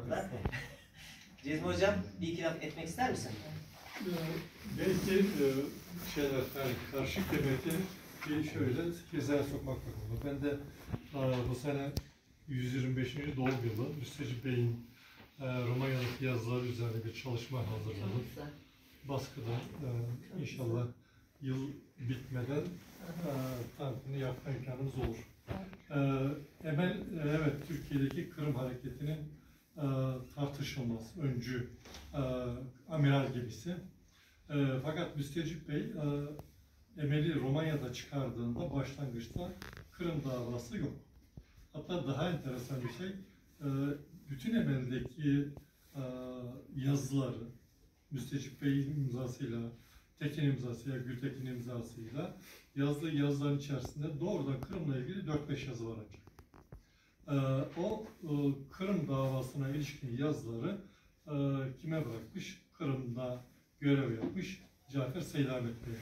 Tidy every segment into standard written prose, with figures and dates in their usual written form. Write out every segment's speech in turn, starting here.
estağfurullah. Cezmi Hocam bir iki laf etmek ister misin? Belki şeyler, yani karışık demekti bir şöyle hizaya sokmak bakımında. Ben de bu sene 125. doğum yılı Müstecip Bey'in Romanya'daki yazıları üzerine bir çalışma hazırladım. Baskıda inşallah yıl bitmeden tanıtımını yapma imkanımız olur. Emel, evet, Türkiye'deki Kırım Hareketi'nin tartışılmaz, öncü amiral gemisi. Fakat Müstecip Bey Emel'i Romanya'da çıkardığında başlangıçta Kırım davası yok. Hatta daha enteresan bir şey, bütün Emel'deki yazıları Müstecip Bey'in imzasıyla, Tekin imzasıyla, Gültekin imzasıyla yazdığı yazıların içerisinde doğrudan Kırım'la ilgili 4-5 yazı var ancak. O Kırım davasına ilişkin yazıları kime bırakmış? Kırım'da görev yapmış Cafer Seydamet Bey.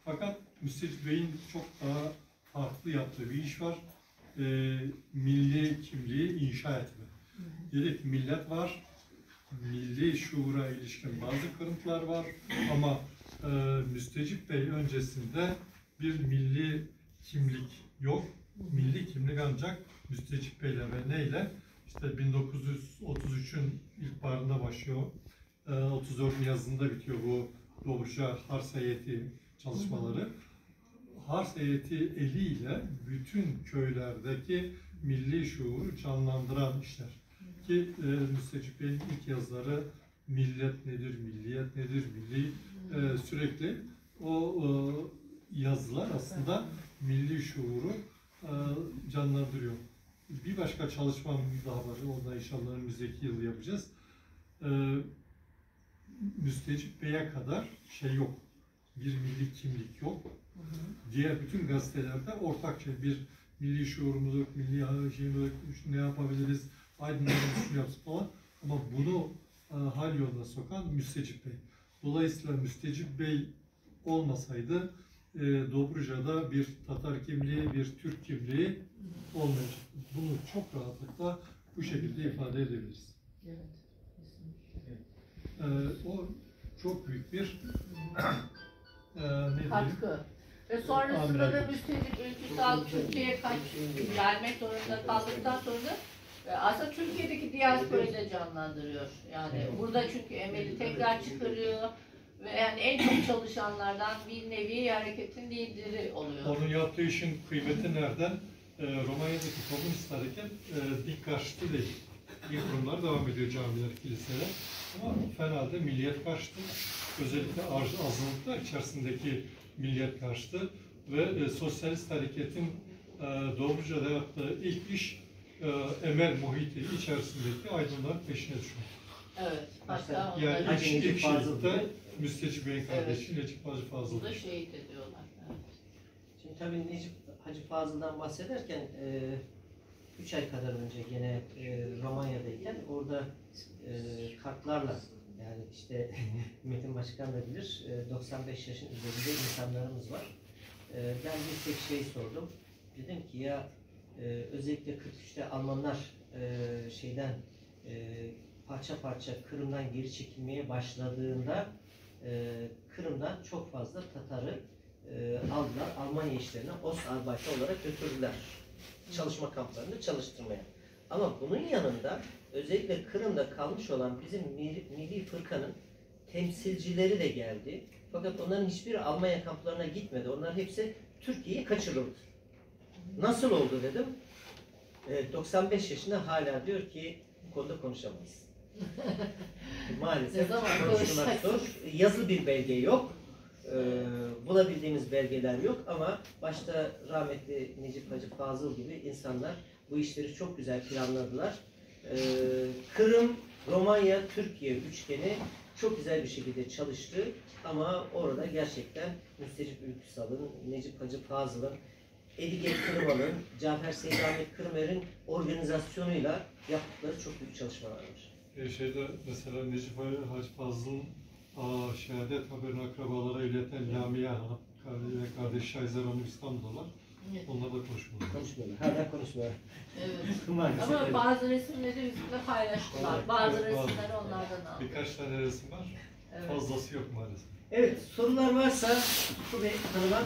Fakat Müstecip Bey'in çok daha farklı yaptığı bir iş var. Milli kimliği inşa etme. Dedik millet var, milli şuura ilişkin bazı kırıntılar var ama Müstecip Bey öncesinde bir milli kimlik yok. Milli kimlik ancak Müstecip Bey'le ve neyle? İşte 1933'ün ilkbaharında başlıyor. 34'ün yazında bitiyor bu Dobruca Hars heyeti çalışmaları. Hars heyeti eliyle bütün köylerdeki milli şuuru canlandıran işler. Ki Müstecip Bey'in ilk yazıları millet nedir, milliyet nedir, milli sürekli o yazılar aslında milli şuuru canlandırıyor. Bir başka çalışmam daha var, onu da inşallah önümüzdeki yıl yapacağız. Müstecip Bey'e kadar şey yok, bir milli kimlik yok. Diğer bütün gazetelerde ortakça bir milli şuurumuz yok, milli şeyimiz yok, ne yapabiliriz, aydınlarımız şunu yapsın falan. Ama bunu hal yoluna sokan Müstecip Bey. Dolayısıyla Müstecip Bey olmasaydı Dobruca'da bir Tatar kimliği, bir Türk kimliği olmayacak. Bunu çok rahatlıkla bu şekilde ifade edebiliriz. Evet. O çok büyük bir katkı. Ve sonrasında da Müstecip Ülküsal Türkiye'ye gelmek zorunda kaldıktan sonra aslında Türkiye'deki diasporayı da canlandırıyor. Yani burada çünkü Emel'i tekrar çıkarıyor ve yani en çok çalışanlardan bir nevi hareketin lideri oluyor. Onun yaptığı işin kıymeti nereden? Romanya'daki komünist hareket dik karşıtı değil. İyi kurumlar devam ediyor, camiler, kiliseler. Ama fena da milliyet karşıtı. Özellikle azınlıklar içerisindeki milliyet karşıtı ve sosyalist hareketin Dobruca'da yaptığı ilk iş Emel muhiti içerisindeki aydınların peşine düşmek. Evet. Hatta yani ilk şehit'te Müstecip Bey'in kardeşi evet. Necip Hacı Fazıl. da şehit ediyorlar. Evet. Şimdi tabii Necip Hacı Fazıl'dan bahsederken 3 ay kadar önce gene Romanya'dayken orada kartlarla, yani işte Metin Başkan da bilir, 95 yaşın üzerinde insanlarımız var. Ben bir tek şey sordum. Dedim ki ya özellikle 43'te Almanlar şeyden parça parça Kırım'dan geri çekilmeye başladığında Kırım'dan çok fazla Tatar'ı aldılar. Almanya işlerine Ostarbayt'a olarak götürdüler. Çalışma kamplarında çalıştırmaya. Ama bunun yanında özellikle Kırım'da kalmış olan bizim milli fırkanın temsilcileri de geldi. Fakat onların hiçbiri Almanya kamplarına gitmedi. Onlar hepsi Türkiye'ye kaçırıldı. Nasıl oldu dedim. 95 yaşında hala diyor ki bu konuda konuşamayız. Maalesef konuşmak zor. Yazılı bir belge yok. Bulabildiğimiz belgeler yok ama başta rahmetli Necip Hacı Fazıl gibi insanlar bu işleri çok güzel planladılar. Kırım, Romanya, Türkiye üçgeni çok güzel bir şekilde çalıştı ama orada gerçekten Müstecip Ülküsal'ın, Necip Hacı Fazıl'ın, Edige Kırmal'ın, Cafer Seydamet Kırmer'in organizasyonuyla yaptıkları çok büyük çalışmalar var. Şeyde mesela Necip Hacı Fazıl'ın şehadet haberini akrabalara ileten Lamia Hanım ve kardeşi Şahizer Hanım İstanbul'dalar. Evet. Onlarla konuşmalı. Konuşmuyorlar. Hala konuşmuyorlar. Evet. Maalesef. Ama bazı resimleri bizimle paylaştılar. Bazı Evet, bazı. resimleri onlardan aldık. Birkaç tane resim var. Evet. Fazlası yok maalesef. Evet, sorular varsa şu Bey tanımak